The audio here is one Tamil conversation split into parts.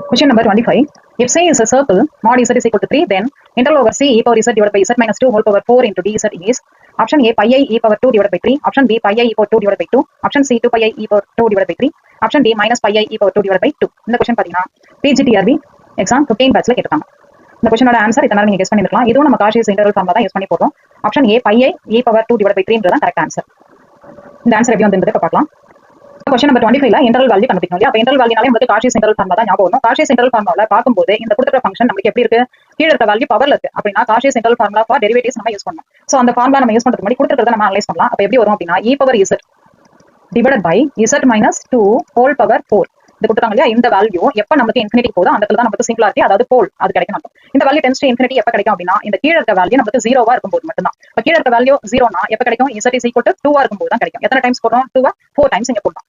Question number 25. If C is a circle, mod Z is equal to 3, then integral over C e power Z divided by Z minus 2 whole power 4 into dz is option A pi I e power 2 divided by 3, option B pi I e power 2 divided by 2, option C 2 pi I e power 2 divided by 3, option D minus pi I e power 2 divided by 2. இந்த question பாத்தீங்கன்னா PGTRB எக்ஸாம் 15 பேட்ச்ல கேட்டாங்க. இந்த கொஸ்டினோட ஆன்சர் இதனால நீங்க கெஸ் பண்ணிருக்கலாம். இதுவும் நம்ம காஷியஸ் இன்டர்வல் ஃபார்முலா தான் யூஸ் பண்ணி போறோம். Option A pi I e power 2 divided by 3 ன்றத கரெக்ட் ஆன்சர். இந்த ஆன்சர் எப்படி வந்திருந்தது பார்க்கலாம். Question number 25 ல இன்டர்வல் வேல்யூ கண்டுபிடிக்கணும். அப்ப இன்டர்வல் வேல்யூனாலே உங்களுக்கு காஷியஸ் இன்டர்வல் ஃபார்முலா தான் ஞாபகம் வரும். காஷியஸ் இன்டர்வல் ஃபார்முலால பாக்கும்போது இந்த கொடுத்த ஃபங்க்ஷன் நமக்கு எப்படி இருக்கு, கீழ இருக்க வேல்யூ பவர்ல இருக்கு. அப்படினா cautious interval formula for derivatives நம்ம யூஸ் பண்ணணும். சோ அந்த ஃபார்முலா நம்ம யூஸ் பண்றதுக்கு முன்னாடி கொடுத்திருக்கிறத நம்ம அனலைஸ் பண்ணலாம். அப்ப எப்படி வரும் அப்படினா e power z divided by z minus 2 whole power 4. இது கொடுத்தாங்க இல்லையா, இந்த வேல்யூ எப்ப நமக்கு இன்ஃபினிட்டி போதோ அந்த இடத்துல தான் நமக்கு சிங்குலாரிட்டி, அதாவது போல் அது கிடைக்கும். இந்த வேல்யூ டென்ஸ் டு இன்ஃபினிட்டி எப்ப கிடைக்கும் அப்படின்னா இந்த கீழ இருக்க வேல்யூ நமக்கு 0வா இருக்கும்போது மட்டும் தான். இப்ப கீழ இருக்க வேல்யூ 0னா எப்ப கிடைக்கும், z is equal to 2வா இருக்கும்போது தான் கிடைக்கும். எத்தனை டைம்ஸ் போடுறோம், 2 4 டைம்ஸ் இங்க போடலாம்.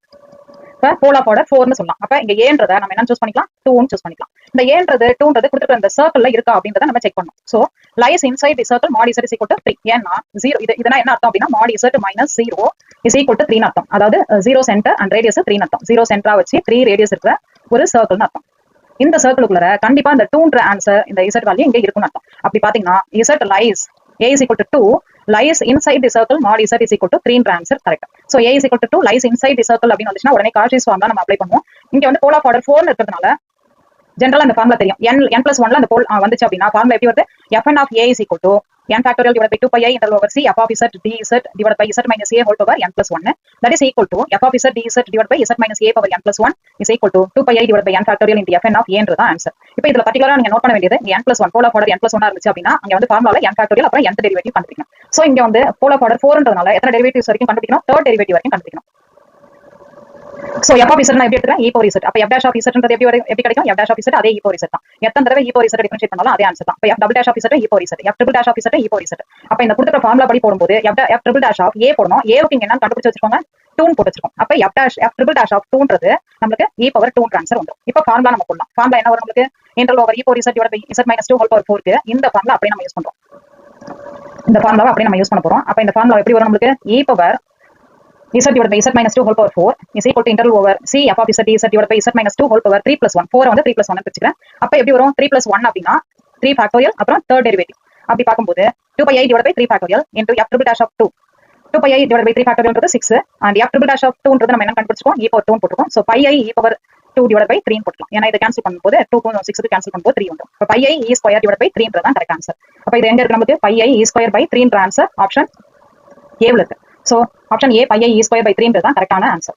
இப்ப போல் ஆஃப் ஆர்டர் 4 னு சொல்லலாம். அப்ப இங்க ஏன்றத நம்ம என்ன சூஸ் பண்ணிக்கலாம், 2 னு சூஸ் பண்ணிக்கலாம். இந்த ஏன்றது 2ன்றது கொடுத்துட்டு இந்த சர்க்கிள்ல இருக்கா அப்படின்றத நம்ம செக் பண்ணணும். So lies inside the circle mod z is equal to 3. ஏன்னா 0 இதனா என்ன அர்த்தம் அப்படின்னா mod z minus 0 is equal to 3 னு அர்த்தம். அதாவது 0 சென்டர் and radius 3 னு அர்த்தம். 0 சென்டரா வச்சு 3 ரேடியஸ் இருக்கிற ஒரு சர்க்கிள்னு அர்த்தம். இந்த சர்க்கிளுக்குள்ள கண்டிப்பா இந்த 2ன்ற ஆன்சர் இந்த z வேல்யூ இங்க இருக்குன்னு அர்த்தம். அப்படி பாத்தீங்கன்னா z lies a is equal to 2 lies inside the circle mod z is equal to 3 ன்ற answer correct. So a is equal to 2 lies inside the circle அப்படின்னு வந்துச்சுன்னா உடனே காஷியஸ் ஃபார்ம் தான் நம்ம அப்ளை பண்ணுவோம். இங்க வந்து போல் ஆஃப் ஆர்டர் 4 னு இருக்கிறதுனால ஜெனரலா அந்த ஃபார்முலா தெரியும். n+1ல அந்த போல் வந்துச்சு அப்படின்னா ஃபார்முலா எப்படி வருது, fn of a is equal to n factorial divided by 2 pi I integral over c f of z dz divided by z minus a whole power n+1. That is equal to f of z dz divided by z minus a power n+1 is equal to 2 pi I divided by n factorial into fn of a ன்றதா ஆன்சர். இப்போ இதுல பர்టిక్యులரா நீங்க நோட் பண்ண வேண்டியது n+1 pole of order n+1 இருந்துச்சு அப்படின்னா அங்க வந்து ஃபார்முலால n factorial அப்புறம் nth டெரிவேட்டிவ் கண்டுபிடிக்கணும். சோ இங்க வந்து போல் ஆஃப் ஆர்டர் 4ன்றதுனால எத்தனை டெரிவேட்டிவ்ஸ் வரைக்கும் கண்டுபிடிக்கணும், தேர்ட் டெரிவேட்டிவ் வரைக்கும் கண்டுபிடிக்கணும். சோ f of z நான் எப்படி எடுத்துக்கிறேன், e power z. அப்ப f dash of z ன்றது எப்படி கிடைக்கும், f dash of z அதே e power z தான். எத்தனை தடவை e power z டிஃபரன்ஷியேட் பண்ணாலும் அதே ஆன்சர் தான். அப்ப f double dash of z e power z, f triple dash of z e power z. அப்ப இந்த கொடுத்த ஃபார்முலா படி போடும்போது f triple dash of a போடணும். a க்கு என்னன்னு கண்டுபிடிச்சு வச்சிருக்கோங்க, 2 னு போட்டு வச்சிருக்கோம். அப்ப f triple dash of 2 ன்றது நமக்கு e power 2 ன்ற ஆன்சர் வந்துரும். இப்போ ஃபார்முலா நம்ம போடலாம். ஃபார்முலா என்ன வரும் நமக்கு, integral over e power z divided by z minus 2 whole power 4 க்கு இந்த ஃபார்முலா அப்படியே நம்ம யூஸ் பண்றோம். இந்த ஃபார்முலாவை அப்படியே நம்ம யூஸ் பண்ண போறோம். அப்ப இந்த ஃபார்முலா எப்படி வரும் நமக்கு, e power z divided by z minus 2 whole power 4 is equal to integral over c f of z dz divided by z minus 2 whole power 3 plus 1. 4 வந்து 3 plus 1 பிரிச்சுக்கிறேன். அப்ப எப்படி வரும், 3 plus 1 அப்படின்னா 3 factorial அப்புறம் third derivative. அப்படி பாக்கும்போது 2 pi I divided by 3 factorial into f triple dash of 2. 2 pi I divided by 3 factorial ன்றது 6 and f triple dash of 2 ன்றது நம்ம என்ன கண்டுபிடிச்சோம், e power 2 னு போட்டுறோம். So pi I e power 2 divided by 3 னு போடலாம். ஏன்னா இத கேன்சல் பண்ணும்போது 2 க்கும் 6 க்கு கேன்சல் பண்ணும்போது 3 வந்துரும். அப்ப pi I e square divided by 3 ன்றது தான் கரெக்ட் ஆன்சர். அப்ப இது எங்க இருக்கு நமக்கு, pi I e square by 3 ன்ற ஆன்சர் ஆப்ஷன் A ல இருக்கு. So option A pi I e square by 3 ன்றது தான் கரெக்டான ஆன்சர்.